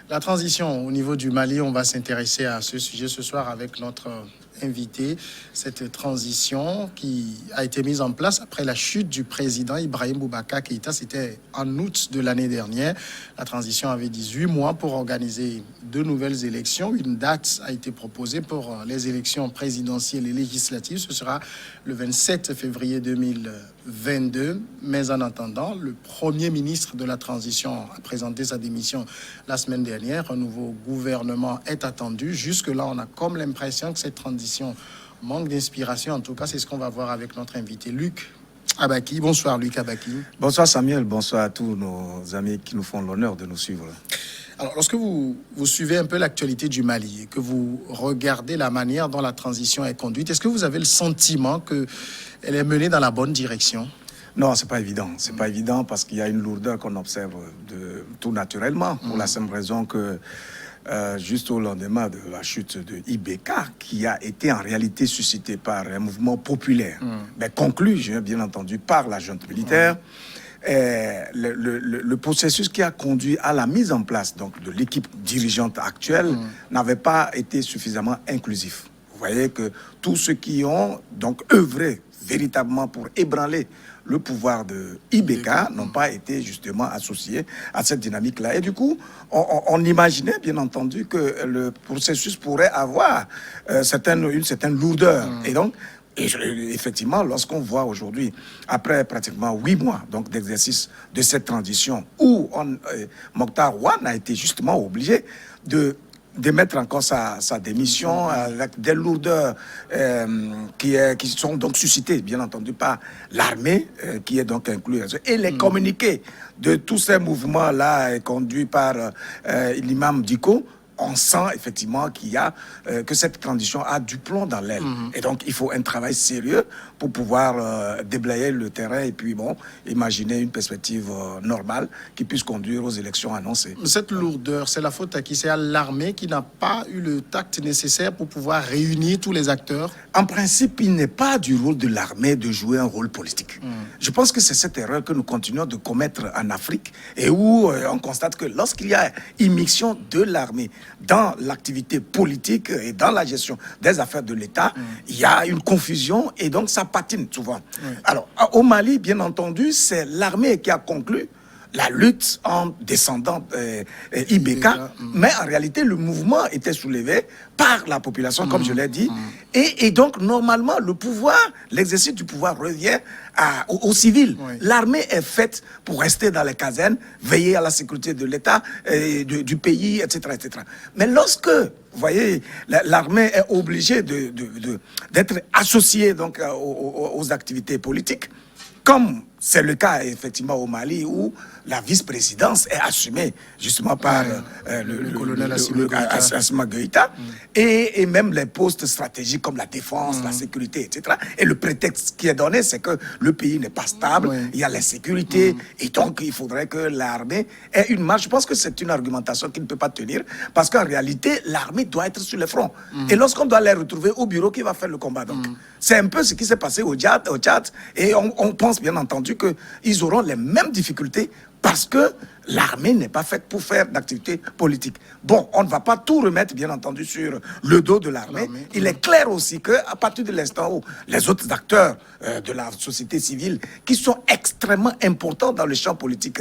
La transition au niveau du Mali, on va s'intéresser à ce sujet ce soir avec notre invité. Cette transition qui a été mise en place après la chute du président Ibrahim Boubacar Keïta, c'était en août de l'année dernière. La transition avait 18 mois pour organiser de nouvelles élections. Une date a été proposée pour les élections présidentielles et législatives. Ce sera le 27 février 2022. Mais en attendant, le premier ministre de la transition a présenté sa démission la semaine dernière. Un nouveau gouvernement est attendu. Jusque-là, on a comme l'impression que cette transition manque d'inspiration. En tout cas, c'est ce qu'on va voir avec notre invité, Luc Abaki. Bonsoir, Luc Abaki. Bonsoir, Samuel. Bonsoir à tous nos amis qui nous font l'honneur de nous suivre. Alors, lorsque vous suivez un peu l'actualité du Mali et que vous regardez la manière dont la transition est conduite, est-ce que vous avez le sentiment qu'elle est menée dans la bonne direction? Non, c'est pas évident. C'est pas évident parce qu'il y a une lourdeur qu'on observe tout naturellement, pour la simple raison que juste au lendemain de la chute de IBK, qui a été en réalité suscité par un mouvement populaire, mais conclu, bien entendu, par la junte militaire, le processus qui a conduit à la mise en place donc, de l'équipe dirigeante actuelle n'avait pas été suffisamment inclusif. Vous voyez que tous ceux qui ont donc œuvré véritablement pour ébranler le pouvoir de IBK n'ont pas été justement associés à cette dynamique-là. Et du coup, on imaginait bien entendu que le processus pourrait avoir une certaine lourdeur. Et donc, effectivement, lorsqu'on voit aujourd'hui, après pratiquement 8 mois donc d'exercice de cette transition, où Mokhtar Ouane a été justement obligé de mettre encore sa démission avec des lourdeurs qui sont donc suscitées, bien entendu, par l'armée qui est donc inclue. Et les communiqués de tous ces mouvements-là conduits par l'imam Diko, on sent effectivement que cette transition a du plomb dans l'aile. Et donc, il faut un travail sérieux pour pouvoir déblayer le terrain et puis, imaginer une perspective normale qui puisse conduire aux élections annoncées. Cette lourdeur, c'est la faute à qui? C'est à l'armée qui n'a pas eu le tact nécessaire pour pouvoir réunir tous les acteurs? En principe, il n'est pas du rôle de l'armée de jouer un rôle politique. Je pense que c'est cette erreur que nous continuons de commettre en Afrique et où on constate que lorsqu'il y a immixtion de l'armée dans l'activité politique et dans la gestion des affaires de l'État, il y a une confusion et donc ça patine souvent. Alors, au Mali, bien entendu, c'est l'armée qui a conclu la lutte en descendant IBK, mais en réalité, le mouvement était soulevé par la population, comme je l'ai dit, et donc, normalement, l'exercice du pouvoir revient aux civils. L'armée est faite pour rester dans les casernes, veiller à la sécurité de l'État, du pays, etc., etc. Mais lorsque, vous voyez, l'armée est obligée d'être associée donc, aux activités politiques, comme c'est le cas effectivement au Mali où la vice-présidence est assumée justement par le colonel Assimi Goïta et même les postes stratégiques comme la défense, la sécurité, etc. Et le prétexte qui est donné, c'est que le pays n'est pas stable, il y a l'insécurité et donc il faudrait que l'armée ait une marge. Je pense que c'est une argumentation qui ne peut pas tenir parce qu'en réalité, l'armée doit être sur le front. Et lorsqu'on doit les retrouver au bureau, qui va faire le combat donc c'est un peu ce qui s'est passé au Tchad et on pense bien entendu qu'ils auront les mêmes difficultés parce que l'armée n'est pas faite pour faire d'activités politiques. Bon, on ne va pas tout remettre, bien entendu, sur le dos de l'armée. Il est clair aussi qu'à partir de l'instant où les autres acteurs de la société civile, qui sont extrêmement importants dans le champ politique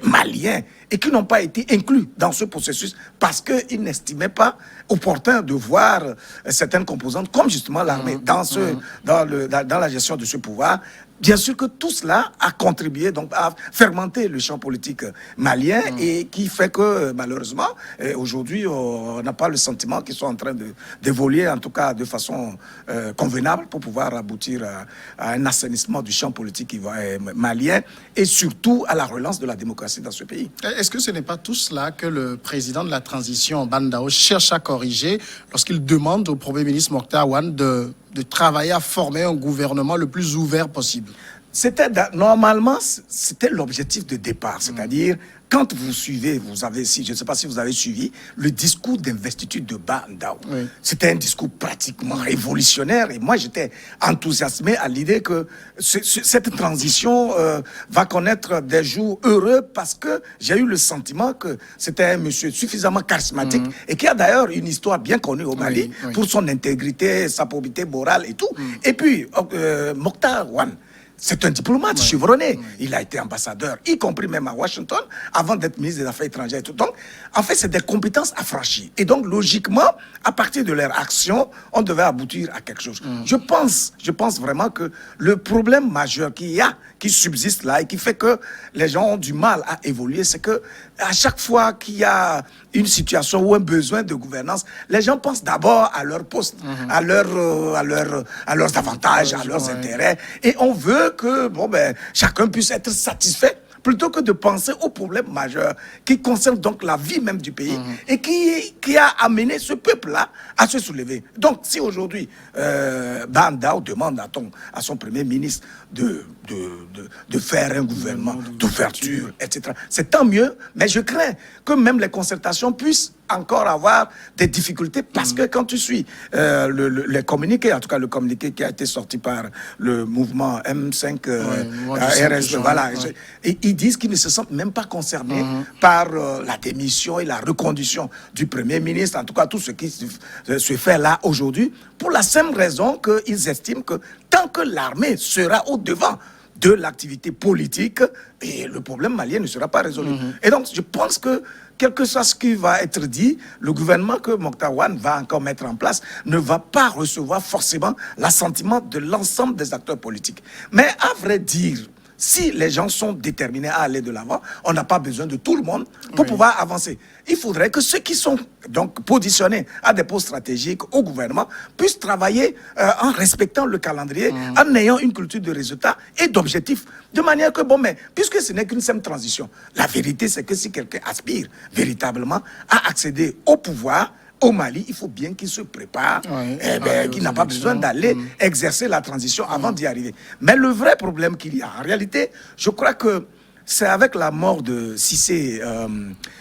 malien et qui n'ont pas été inclus dans ce processus parce qu'ils n'estimaient pas opportun de voir certaines composantes, comme justement l'armée, dans la gestion de ce pouvoir. Bien sûr que tout cela a contribué donc à fermenter le champ politique malien et qui fait que malheureusement aujourd'hui on n'a pas le sentiment qu'ils sont en train d'évoluer en tout cas de façon convenable pour pouvoir aboutir à un assainissement du champ politique malien et surtout à la relance de la démocratie dans ce pays. Est-ce que ce n'est pas tout cela que le président de la transition Bandao cherche à corriger lorsqu'il demande au Premier ministre Mokhtar Ouane de travailler à former un gouvernement le plus ouvert possible? Normalement, c'était l'objectif de départ, c'est-à-dire quand vous suivez, je ne sais pas si vous avez suivi le discours d'investiture de Ba Ndao. Oui. C'était un discours pratiquement révolutionnaire et moi j'étais enthousiasmé à l'idée que cette transition va connaître des jours heureux parce que j'ai eu le sentiment que c'était un monsieur suffisamment charismatique et qui a d'ailleurs une histoire bien connue au Mali pour son intégrité, sa probité morale et tout. Et puis, Mokhtar Wan, c'est un diplomate chevronné. Il a été ambassadeur, y compris même à Washington, avant d'être ministre des Affaires étrangères et tout. Donc, en fait, c'est des compétences affranchies. Et donc, logiquement, à partir de leur action, on devait aboutir à quelque chose. Je pense vraiment que le problème majeur qu'il y a, qui subsiste là et qui fait que les gens ont du mal à évoluer, c'est que à chaque fois qu'il y a une situation ou un besoin de gouvernance, les gens pensent d'abord à leur poste, à leurs avantages, à leurs intérêts. Et on veut que chacun puisse être satisfait plutôt que de penser aux problèmes majeurs qui concernent donc la vie même du pays et qui a amené ce peuple-là à se soulever. Donc, si aujourd'hui, Ba Ndao demande à son premier ministre de faire un gouvernement d'ouverture, etc., c'est tant mieux, mais je crains que même les concertations puissent encore avoir des difficultés parce que quand tu suis les communiqués, en tout cas le communiqué qui a été sorti par le mouvement M5 RS, voilà, et ils disent qu'ils ne se sentent même pas concernés par la démission et la reconduction du Premier ministre, en tout cas tout ce qui se fait là aujourd'hui, pour la simple raison qu'ils estiment que tant que l'armée sera au devant de l'activité politique, et le problème malien ne sera pas résolu. Et donc, je pense que, quel que soit ce qui va être dit, le gouvernement que Mokhtar Wan va encore mettre en place ne va pas recevoir forcément l'assentiment de l'ensemble des acteurs politiques. Mais à vrai dire, si les gens sont déterminés à aller de l'avant, on n'a pas besoin de tout le monde pour pouvoir avancer. Il faudrait que ceux qui sont donc positionnés à des postes stratégiques au gouvernement puissent travailler en respectant le calendrier, en ayant une culture de résultats et d'objectifs. De manière que, puisque ce n'est qu'une simple transition, la vérité c'est que si quelqu'un aspire véritablement à accéder au pouvoir, au Mali, il faut bien qu'il se prépare, qu'il n'a pas besoin d'aller exercer la transition avant d'y arriver. Mais le vrai problème qu'il y a, en réalité, je crois que c'est avec la mort de Cissé,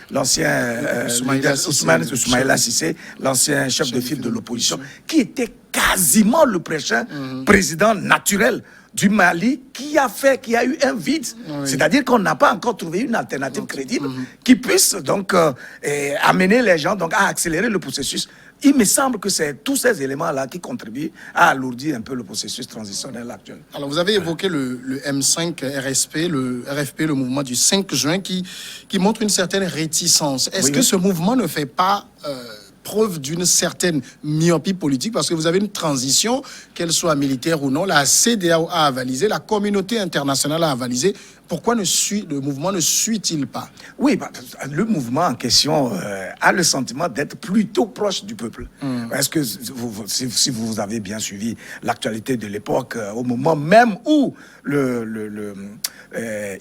l'ancien Soumaïla Cissé, l'ancien chef de file de l'opposition, qui était quasiment le prochain président naturel du Mali, qui a eu un vide. C'est-à-dire qu'on n'a pas encore trouvé une alternative crédible qui puisse donc amener les gens donc à accélérer le processus. Il me semble que c'est tous ces éléments-là qui contribuent à alourdir un peu le processus transitionnel actuel. Alors, vous avez évoqué le M5 RSP, le RFP, le mouvement du 5 juin, qui montre une certaine réticence. Est-ce que ce mouvement ne fait pas preuve d'une certaine myopie politique, parce que vous avez une transition, qu'elle soit militaire ou non, la CEDEAO a avalisé, la communauté internationale a avalisé. Pourquoi le mouvement ne suit-il pas? Oui, le mouvement en question a le sentiment d'être plutôt proche du peuple. Est-ce que si vous avez bien suivi l'actualité de l'époque, au moment même où le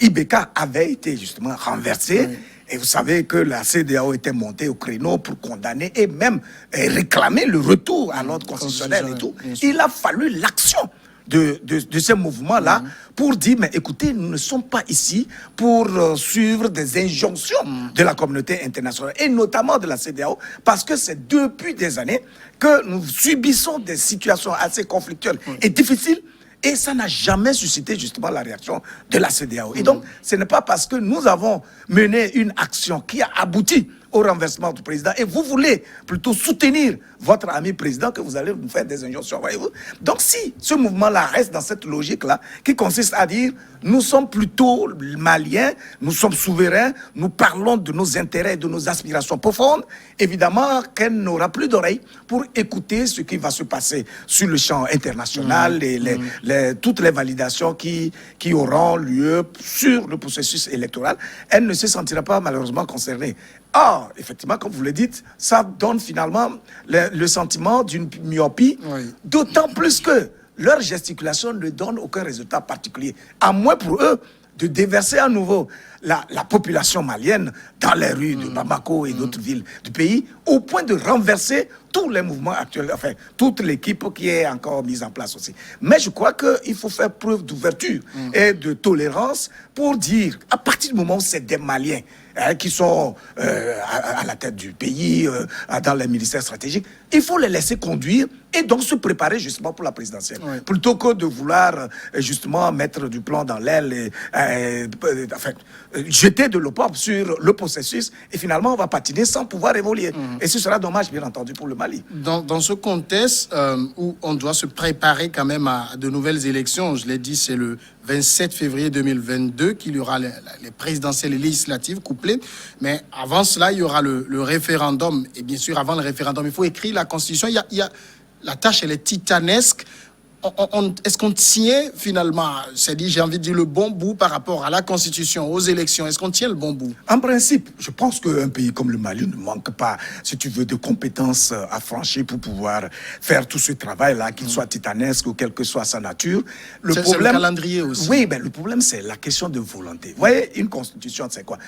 IBK avait été justement renversé, et vous savez que la CEDEAO était montée au créneau pour condamner et même réclamer le retour à l'ordre constitutionnel et tout. Il a fallu l'action de ces mouvements-là pour dire, mais écoutez, nous ne sommes pas ici pour suivre des injonctions de la communauté internationale, et notamment de la CEDEAO, parce que c'est depuis des années que nous subissons des situations assez conflictuelles et difficiles, et ça n'a jamais suscité justement la réaction de la CEDEAO. Et donc, ce n'est pas parce que nous avons mené une action qui a abouti au renversement du président, et vous voulez plutôt soutenir votre ami président, que vous allez nous faire des injonctions, voyez-vous. Donc si ce mouvement-là reste dans cette logique-là, qui consiste à dire, nous sommes plutôt maliens, nous sommes souverains, nous parlons de nos intérêts, de nos aspirations profondes, évidemment qu'elle n'aura plus d'oreilles pour écouter ce qui va se passer sur le champ international et toutes les validations qui auront lieu sur le processus électoral. Elle ne se sentira pas malheureusement concernée. Or, effectivement, comme vous le dites, ça donne finalement le sentiment d'une myopie, d'autant plus que leur gesticulation ne donne aucun résultat particulier, à moins pour eux de déverser à nouveau la population malienne dans les rues de Bamako et d'autres villes du pays, au point de renverser tous les mouvements actuels, enfin, toute l'équipe qui est encore mise en place aussi. Mais je crois qu'il faut faire preuve d'ouverture et de tolérance pour dire, à partir du moment où c'est des Maliens qui sont à la tête du pays, dans les ministères stratégiques, il faut les laisser conduire et donc se préparer justement pour la présidentielle. Oui. Plutôt que de vouloir justement mettre du plomb dans l'aile et enfin, jeter de l'opprobre sur le processus et finalement on va patiner sans pouvoir évoluer. Et ce sera dommage bien entendu pour le Mali. Dans ce contexte où on doit se préparer quand même à de nouvelles élections, je l'ai dit, c'est le 27 février 2022 qu'il y aura les présidentielles et législatives couplées. Mais avant cela, il y aura le référendum. Et bien sûr, avant le référendum, il faut écrire la Constitution. La tâche, elle est titanesque. Est-ce qu'on tient finalement, c'est-à-dire, j'ai envie de dire, le bon bout par rapport à la Constitution, aux élections? Est-ce qu'on tient le bon bout? En principe, je pense qu'un pays comme le Mali ne manque pas, si tu veux, de compétences à franchir pour pouvoir faire tout ce travail-là, qu'il soit titanesque ou quelle que soit sa nature. C'est le calendrier aussi. Oui, mais le problème, c'est la question de volonté. Vous voyez, une Constitution, c'est quoi?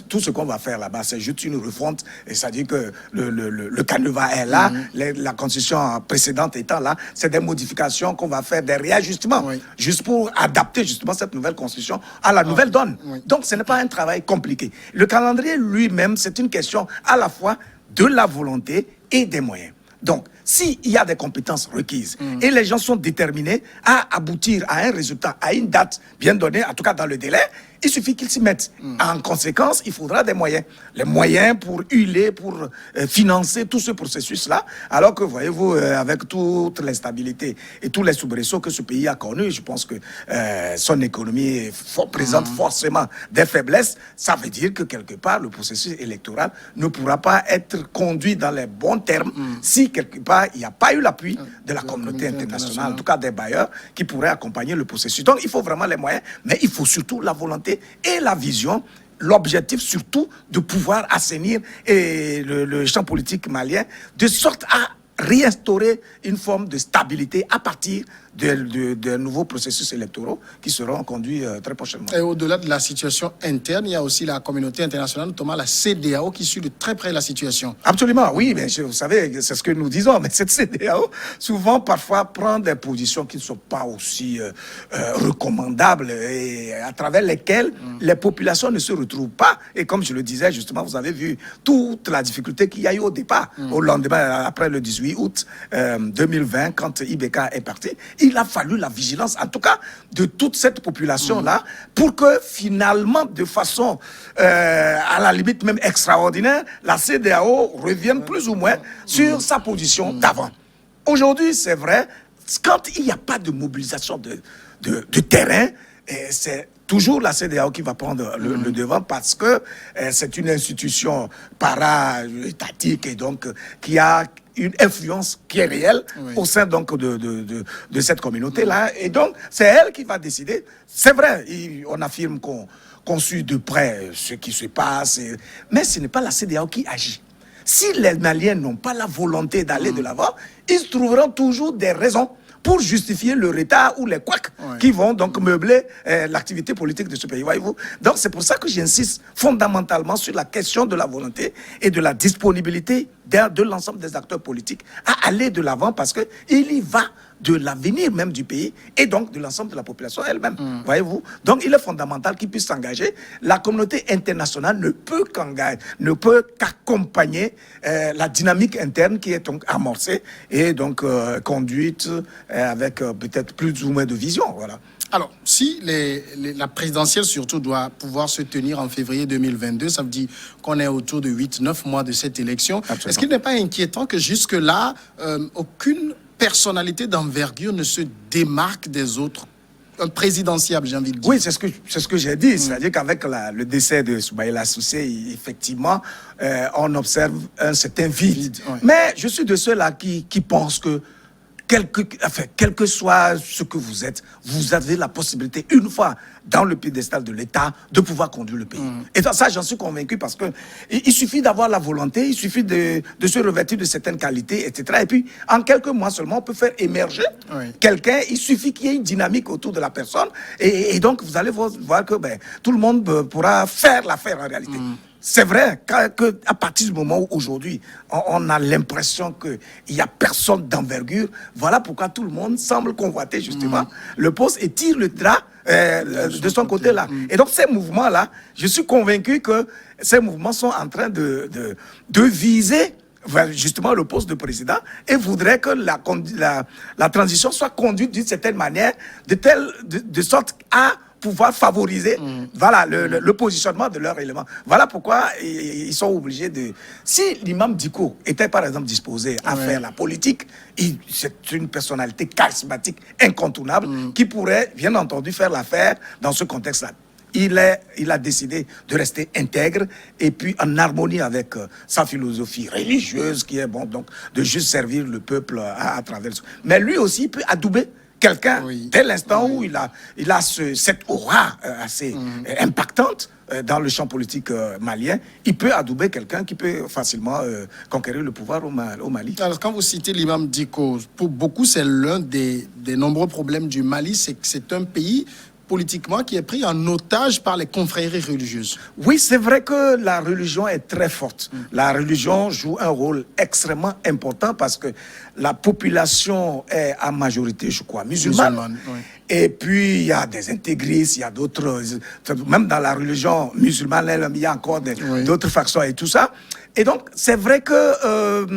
Tout ce qu'on va faire là-bas, c'est juste une refonte, et ça dit que le canevas est là, la Constitution précédente étant là, c'est des modifications qu'on va faire des réajustements, juste pour adapter justement cette nouvelle constitution à la nouvelle donne. Donc ce n'est pas un travail compliqué. Le calendrier lui-même, c'est une question à la fois de la volonté et des moyens. Donc, s'il y a des compétences requises et les gens sont déterminés à aboutir à un résultat, à une date bien donnée, en tout cas dans le délai, il suffit qu'ils s'y mettent. En conséquence, il faudra des moyens. Les moyens pour huiler, pour financer tout ce processus-là. Alors que, voyez-vous, avec toute l'instabilité et tous les soubresauts que ce pays a connus, je pense que son économie présente forcément des faiblesses. Ça veut dire que, quelque part, le processus électoral ne pourra pas être conduit dans les bons termes si, quelque part, il n'y a pas eu l'appui de la communauté internationale, en tout cas des bailleurs, qui pourraient accompagner le processus. Donc, il faut vraiment les moyens, mais il faut surtout la volonté et la vision, l'objectif surtout de pouvoir assainir le champ politique malien de sorte à réinstaurer une forme de stabilité à partir de nouveaux processus électoraux qui seront conduits très prochainement. Et au-delà de la situation interne, il y a aussi la communauté internationale, notamment la CEDEAO, qui suit de très près la situation. Absolument, oui, mais vous savez, c'est ce que nous disons, mais cette CEDEAO, souvent, parfois, prend des positions qui ne sont pas aussi recommandables et à travers lesquelles les populations ne se retrouvent pas. Et comme je le disais, justement, vous avez vu toute la difficulté qu'il y a eu au départ, au lendemain, après le 18 août 2020, quand Ibeka est parti. Il a fallu la vigilance, en tout cas, de toute cette population-là, pour que finalement, de façon, à la limite même extraordinaire, la CEDEAO revienne plus ou moins sur sa position d'avant. Aujourd'hui, c'est vrai, quand il n'y a pas de mobilisation de terrain, c'est toujours la CEDEAO qui va prendre le devant parce que c'est une institution para-étatique et donc qui a une influence qui est réelle au sein donc de cette communauté-là. Et donc, c'est elle qui va décider. C'est vrai, on affirme qu'on suit de près ce qui se passe, mais ce n'est pas la CEDEAO qui agit. Si les Maliens n'ont pas la volonté d'aller de l'avant, ils trouveront toujours des raisons pour justifier le retard ou les couacs qui vont donc meubler l'activité politique de ce pays, voyez-vous. Donc c'est pour ça que j'insiste fondamentalement sur la question de la volonté et de la disponibilité de l'ensemble des acteurs politiques à aller de l'avant parce qu'il y va de l'avenir même du pays et donc de l'ensemble de la population elle-même, voyez-vous. Donc il est fondamental qu'ils puissent s'engager. La communauté internationale ne peut qu'accompagner la dynamique interne qui est donc amorcée et donc conduite avec peut-être plus ou moins de vision, voilà. Alors, si la présidentielle surtout doit pouvoir se tenir en février 2022, ça veut dire qu'on est autour de 8-9 mois de cette élection. Absolument. Est-ce qu'il n'est pas inquiétant que jusque-là, aucune personnalité d'envergure ne se démarque des autres? Un présidentiable, j'ai envie de dire. Oui, c'est ce que j'ai dit. C'est-à-dire qu'avec le décès de Soumaïla Soussé, effectivement, on observe un certain vide. Mais je suis de ceux-là qui pensent que quel que soit ce que vous êtes, vous avez la possibilité, une fois dans le piédestal de l'État, de pouvoir conduire le pays. Et ça, j'en suis convaincu parce que il suffit d'avoir la volonté, il suffit de se revêtir de certaines qualités, etc. Et puis, en quelques mois seulement, on peut faire émerger quelqu'un. Il suffit qu'il y ait une dynamique autour de la personne. Et donc, vous allez voir que tout le monde pourra faire l'affaire en réalité. C'est vrai qu'à partir du moment où aujourd'hui, on a l'impression qu'il n'y a personne d'envergure, voilà pourquoi tout le monde semble convoiter justement le poste et tire le drap de son côté-là. Et donc ces mouvements-là, je suis convaincu que ces mouvements sont en train de viser justement le poste de président et voudraient que la transition soit conduite d'une certaine manière, de sorte à pouvoir favoriser voilà, le positionnement de leurs éléments. Voilà pourquoi ils sont obligés de... Si l'imam Dicko était par exemple disposé à faire la politique, c'est une personnalité charismatique, incontournable, qui pourrait bien entendu faire l'affaire dans ce contexte-là. Il a décidé de rester intègre et puis en harmonie avec sa philosophie religieuse qui est bon, donc de juste servir le peuple à travers... Mais lui aussi il peut adouber quelqu'un, dès l'instant où il a cette aura assez impactante dans le champ politique malien, il peut adouber quelqu'un qui peut facilement conquérir le pouvoir au Mali. Alors, quand vous citez l'imam Dicko, pour beaucoup, c'est l'un des nombreux problèmes du Mali, c'est que c'est un pays politiquement qui est pris en otage par les confréries religieuses. Oui, c'est vrai que la religion est très forte. La religion joue un rôle extrêmement important parce que la population est à majorité, je crois, musulmane. Et puis, il y a des intégristes, il y a d'autres... Même dans la religion musulmane, il y a encore d'autres factions et tout ça. Et donc, c'est vrai que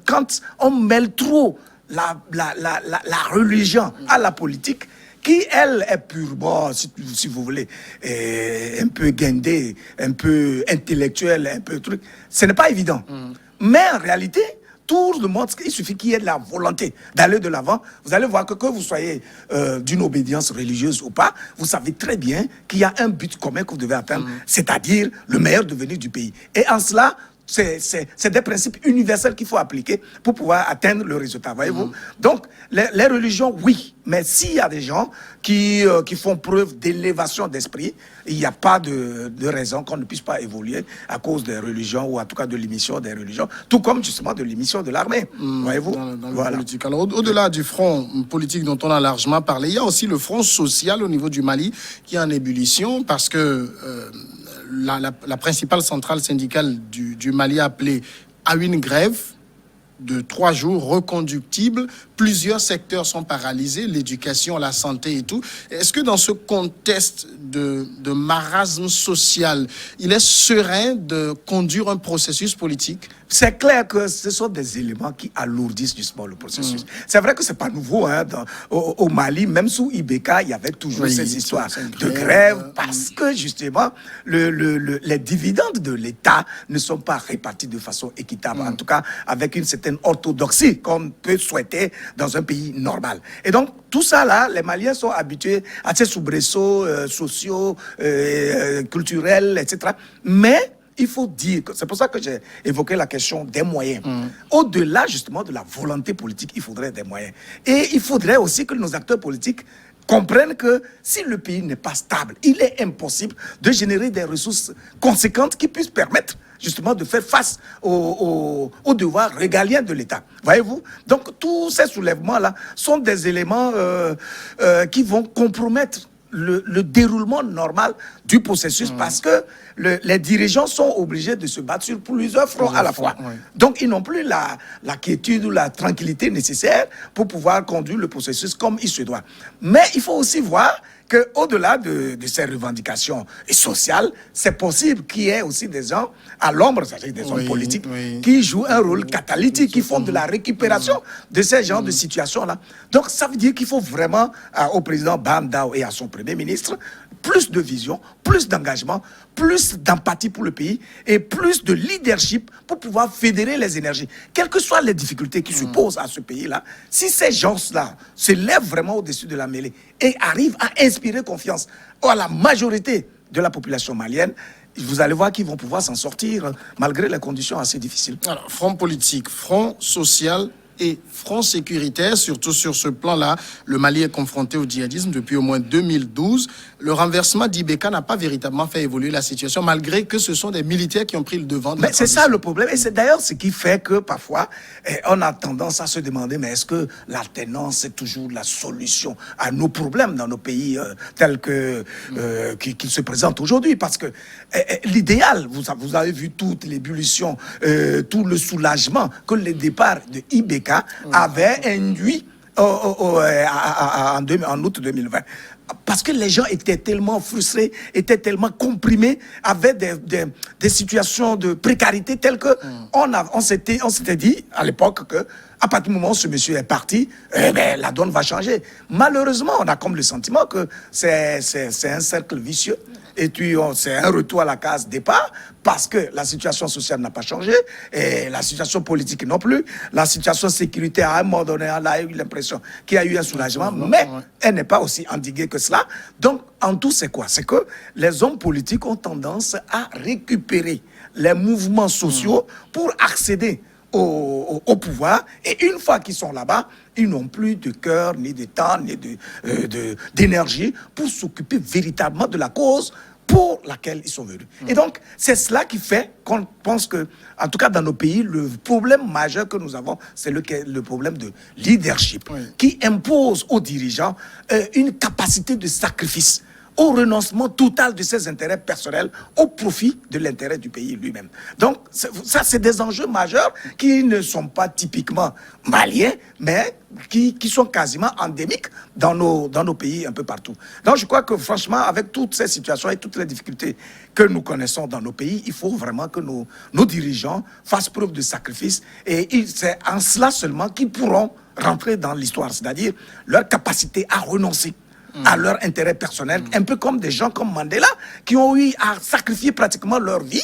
quand on mêle trop la religion à la politique, qui, elle, est purement, si vous voulez, un peu guindée, un peu intellectuelle, un peu truc, ce n'est pas évident. Mais en réalité, tout le monde, il suffit qu'il y ait de la volonté d'aller de l'avant. Vous allez voir que vous soyez d'une obédience religieuse ou pas, vous savez très bien qu'il y a un but commun que vous devez atteindre, c'est-à-dire le meilleur devenir du pays. Et en cela, c'est des principes universels qu'il faut appliquer pour pouvoir atteindre le résultat, voyez-vous. Donc, les religions, oui, mais s'il y a des gens qui font preuve d'élévation d'esprit, il n'y a pas de raison qu'on ne puisse pas évoluer à cause des religions ou en tout cas de l'émission des religions, tout comme justement de l'émission de l'armée, voyez-vous. Dans la politique. Alors, au-delà du front politique dont on a largement parlé, il y a aussi le front social au niveau du Mali qui est en ébullition parce que la principale centrale syndicale du Mali a appelé à une grève de 3 jours reconductible. Plusieurs secteurs sont paralysés, l'éducation, la santé et tout. Est-ce que dans ce contexte de marasme social, il est serein de conduire un processus politique? C'est clair que ce sont des éléments qui alourdissent justement le processus. C'est vrai que c'est pas nouveau au Mali, même sous Ibeka, il y avait toujours ces histoires de grève parce que justement les dividendes de l'État ne sont pas répartis de façon équitable, en tout cas avec une certaine orthodoxie qu'on peut souhaiter dans un pays normal. Et donc tout ça là, les Maliens sont habitués à ces soubresauts sociaux, culturels, etc. Mais il faut dire que c'est pour ça que j'ai évoqué la question des moyens. Au-delà justement de la volonté politique, il faudrait des moyens. Et il faudrait aussi que nos acteurs politiques comprennent que si le pays n'est pas stable, il est impossible de générer des ressources conséquentes qui puissent permettre justement de faire face aux devoirs régaliens de l'État. Voyez-vous? Donc tous ces soulèvements-là sont des éléments qui vont compromettre le déroulement normal du processus parce que les dirigeants sont obligés de se battre sur plusieurs fronts à la fois. Donc, ils n'ont plus la quiétude ou la tranquillité nécessaire pour pouvoir conduire le processus comme il se doit. Mais il faut aussi voir qu'au-delà de ces revendications sociales, c'est possible qu'il y ait aussi des gens à l'ombre, c'est-à-dire des hommes politiques, qui jouent un rôle catalytique, qui font de la récupération de ces genres de situations-là. Donc, ça veut dire qu'il faut vraiment, au président Bandao et à son premier ministre, plus de vision, plus d'engagement, plus d'empathie pour le pays et plus de leadership pour pouvoir fédérer les énergies. Quelles que soient les difficultés qui se posent à ce pays-là, si ces gens-là se lèvent vraiment au-dessus de la mêlée et arrivent à inspirer confiance à la majorité de la population malienne, vous allez voir qu'ils vont pouvoir s'en sortir malgré les conditions assez difficiles. Alors, front politique, front social, et Front sécuritaire. Surtout sur ce plan-là, le Mali est confronté au djihadisme depuis au moins 2012. Le renversement d'Ibeka n'a pas véritablement fait évoluer la situation, malgré que ce sont des militaires qui ont pris le devant. Mais c'est ça le problème. Et c'est d'ailleurs ce qui fait que parfois, on a tendance à se demander, mais est-ce que l'alternance est toujours la solution à nos problèmes dans nos pays tels qu'ils se présentent aujourd'hui? Parce que l'idéal, vous avez vu toute l'ébullition, tout le soulagement que le départ de Ibeka avait induit en août 2020. Parce que les gens étaient tellement frustrés, étaient tellement comprimés, avaient des situations de précarité telles que on s'était dit à l'époque que à partir du moment où ce monsieur est parti, la donne va changer. Malheureusement, on a comme le sentiment que c'est un cercle vicieux. Et puis, c'est un retour à la case départ parce que la situation sociale n'a pas changé et la situation politique non plus. La situation sécuritaire, à un moment donné, on a eu l'impression qu'il y a eu un soulagement, mais elle n'est pas aussi endiguée que cela. Donc, en tout, c'est quoi? C'est que les hommes politiques ont tendance à récupérer les mouvements sociaux pour accéder au pouvoir. Et une fois qu'ils sont là-bas, ils n'ont plus de cœur, ni de temps, ni d'énergie pour s'occuper véritablement de la cause pour laquelle ils sont venus. Et donc, c'est cela qui fait qu'on pense que, en tout cas dans nos pays, le problème majeur que nous avons, c'est le problème de leadership, qui impose aux dirigeants une capacité de sacrifice, au renoncement total de ses intérêts personnels au profit de l'intérêt du pays lui-même. Donc, ça, c'est des enjeux majeurs qui ne sont pas typiquement maliens, mais qui sont quasiment endémiques dans nos pays un peu partout. Donc, je crois que franchement, avec toutes ces situations et toutes les difficultés que nous connaissons dans nos pays, il faut vraiment que nos dirigeants fassent preuve de sacrifice. Et c'est en cela seulement qu'ils pourront rentrer dans l'histoire, c'est-à-dire leur capacité à renoncer à leur intérêt personnel, un peu comme des gens comme Mandela, qui ont eu à sacrifier pratiquement leur vie,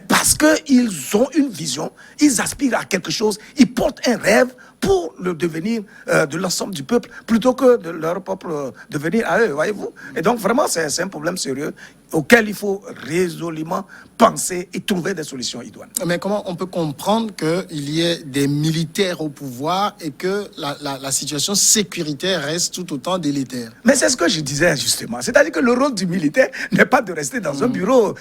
parce qu'ils ont une vision, ils aspirent à quelque chose, ils portent un rêve pour le devenir de l'ensemble du peuple, plutôt que de leur propre devenir à eux, voyez-vous. Et donc, vraiment, c'est un problème sérieux auquel il faut résolument penser et trouver des solutions idoines. Mais comment on peut comprendre qu'il y ait des militaires au pouvoir et que la situation sécuritaire reste tout autant délétère? Mais c'est ce que je disais justement. C'est-à-dire que le rôle du militaire n'est pas de rester dans un bureau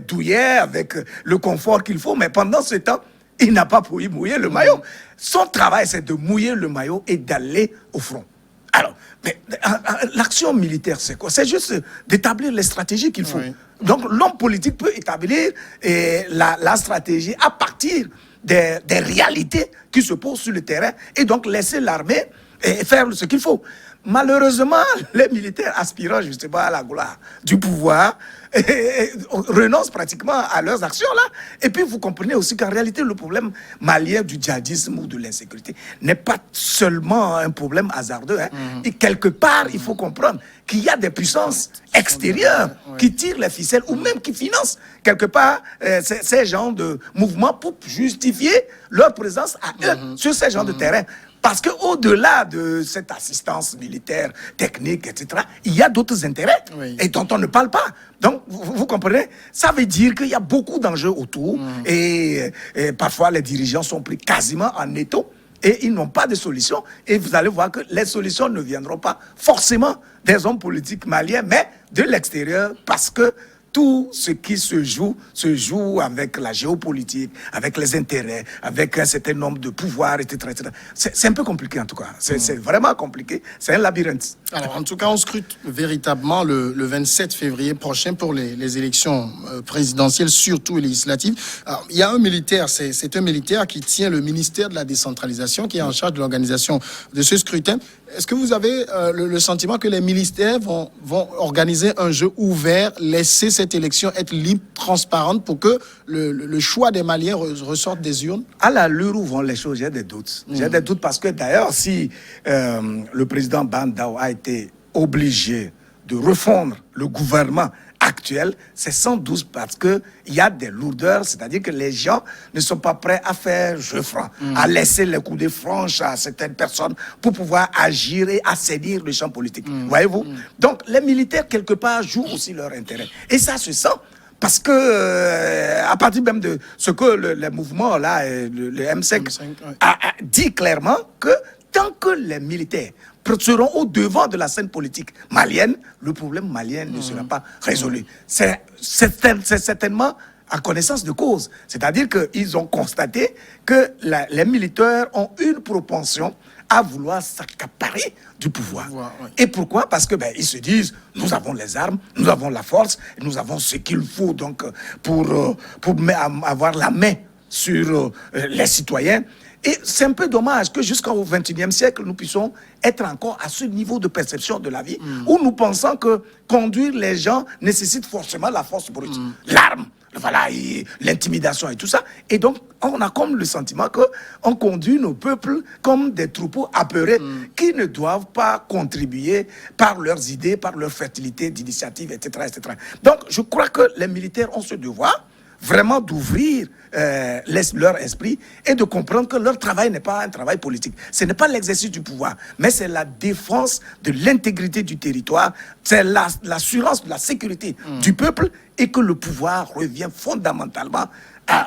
douillet avec le confort qu'il faut, mais pendant ce temps, il n'a pas pu mouiller le maillot. Son travail, c'est de mouiller le maillot et d'aller au front. Alors, mais l'action militaire, c'est quoi? C'est juste d'établir les stratégies qu'il faut. Donc, l'homme politique peut établir la stratégie à partir des réalités qui se posent sur le terrain et donc laisser l'armée faire ce qu'il faut. Malheureusement, les militaires aspirant justement à la gloire du pouvoir renoncent pratiquement à leurs actions-là. Et puis, vous comprenez aussi qu'en réalité, le problème malien du djihadisme ou de l'insécurité n'est pas seulement un problème hasardeux. Et quelque part, il faut comprendre qu'il y a des puissances extérieures qui tirent les ficelles ou même qui financent quelque part ces genres de mouvements pour justifier leur présence à eux sur ces genres de terrain. Parce qu'au-delà de cette assistance militaire, technique, etc., il y a d'autres intérêts et dont on ne parle pas. Donc, vous comprenez? Ça veut dire qu'il y a beaucoup d'enjeux autour et parfois les dirigeants sont pris quasiment en étau et ils n'ont pas de solution. Et vous allez voir que les solutions ne viendront pas forcément des hommes politiques maliens, mais de l'extérieur parce que tout ce qui se joue avec la géopolitique, avec les intérêts, avec un certain nombre de pouvoirs, etc. etc. C'est un peu compliqué en tout cas. C'est vraiment compliqué. C'est un labyrinthe. Alors, en tout cas, on scrute véritablement le 27 février prochain pour les élections présidentielles, surtout législatives. Alors, il y a un militaire, c'est un militaire qui tient le ministère de la décentralisation, qui est en charge de l'organisation de ce scrutin. Est-ce que vous avez le sentiment que les ministères vont organiser un jeu ouvert, laisser cette élection être libre, transparente, pour que le choix des Maliens ressorte des urnes? À l'allure où vont les choses, j'ai des doutes. J'ai des doutes parce que d'ailleurs, si le président Bandao a été obligé de refondre le gouvernement actuel, c'est sans doute parce qu'il y a des lourdeurs, c'est-à-dire que les gens ne sont pas prêts à faire jeu franc, à laisser les coups de franche à certaines personnes pour pouvoir agir et assainir le champ politique. Voyez-vous? Donc, les militaires, quelque part, jouent aussi leur intérêt. Et ça se sent Parce que, à partir même de ce que le mouvement, là, le M5, a dit clairement que tant que les militaires seront au devant de la scène politique malienne, le problème malien ne sera pas résolu. C'est certainement à connaissance de cause. C'est-à-dire qu'ils ont constaté que les militaires ont une propension à vouloir s'accaparer du pouvoir. Oui. Et pourquoi? Parce que ils se disent, nous avons les armes, nous avons la force, nous avons ce qu'il faut donc pour avoir la main sur les citoyens. Et c'est un peu dommage que jusqu'au XXIe siècle, nous puissions être encore à ce niveau de perception de la vie, où nous pensons que conduire les gens nécessite forcément la force brute, l'arme, voilà, l'intimidation et tout ça. Et donc, on a comme le sentiment qu'on conduit nos peuples comme des troupeaux apeurés qui ne doivent pas contribuer par leurs idées, par leur fertilité d'initiative, etc., etc. Donc, je crois que les militaires ont ce devoir vraiment d'ouvrir leur esprit et de comprendre que leur travail n'est pas un travail politique. Ce n'est pas l'exercice du pouvoir, mais c'est la défense de l'intégrité du territoire, c'est l'assurance de la sécurité du peuple et que le pouvoir revient fondamentalement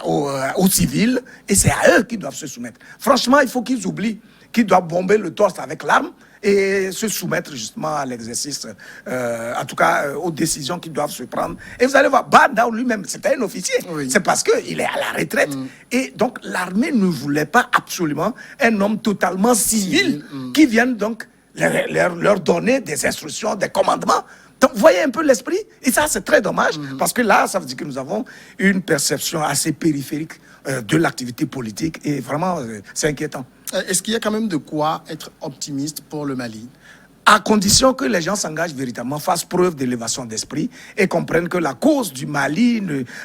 aux civils et c'est à eux qu'ils doivent se soumettre. Franchement, il faut qu'ils oublient qu'ils doivent bomber le torse avec l'arme et se soumettre justement à l'exercice, en tout cas aux décisions qu'ils doivent se prendre. Et vous allez voir, Bandao lui-même, c'était un officier. Oui. C'est parce qu'il est à la retraite. Et donc l'armée ne voulait pas absolument un homme totalement civil qui vienne donc leur donner des instructions, des commandements. Donc, vous voyez un peu l'esprit. Et ça, c'est très dommage, parce que là, ça veut dire que nous avons une perception assez périphérique de l'activité politique. Et vraiment, c'est inquiétant. Est-ce qu'il y a quand même de quoi être optimiste pour le Mali? À condition que les gens s'engagent véritablement, fassent preuve d'élévation d'esprit et comprennent que la cause du Mali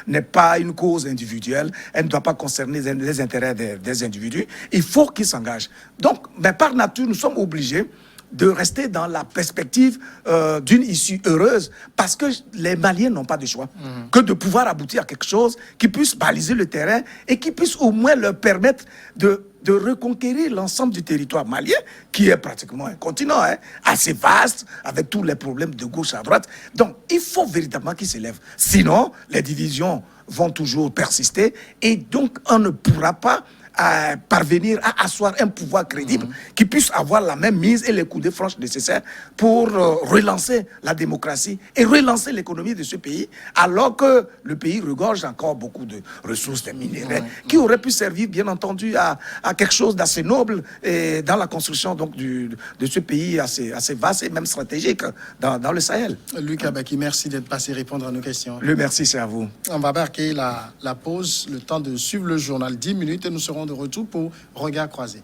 n'est pas une cause individuelle, elle ne doit pas concerner les intérêts des individus. Il faut qu'ils s'engagent. Donc, par nature, nous sommes obligés de rester dans la perspective d'une issue heureuse, parce que les Maliens n'ont pas de choix que de pouvoir aboutir à quelque chose qui puisse baliser le terrain et qui puisse au moins leur permettre de reconquérir l'ensemble du territoire malien, qui est pratiquement un continent assez vaste, avec tous les problèmes de gauche à droite. Donc, il faut véritablement qu'ils s'élèvent. Sinon, les divisions vont toujours persister et donc on ne pourra pas à parvenir à asseoir un pouvoir crédible qui puisse avoir la même mise et les coups de franche nécessaires pour relancer la démocratie et relancer l'économie de ce pays, alors que le pays regorge encore beaucoup de ressources, des minéraux, qui auraient pu servir, bien entendu, à quelque chose d'assez noble et dans la construction donc, de ce pays assez vaste et même stratégique dans le Sahel. Luc Abaki, merci d'être passé répondre à nos questions. Le merci, c'est à vous. On va marquer la pause, le temps de suivre le journal 10 minutes et nous serons de retour pour Regard croisé.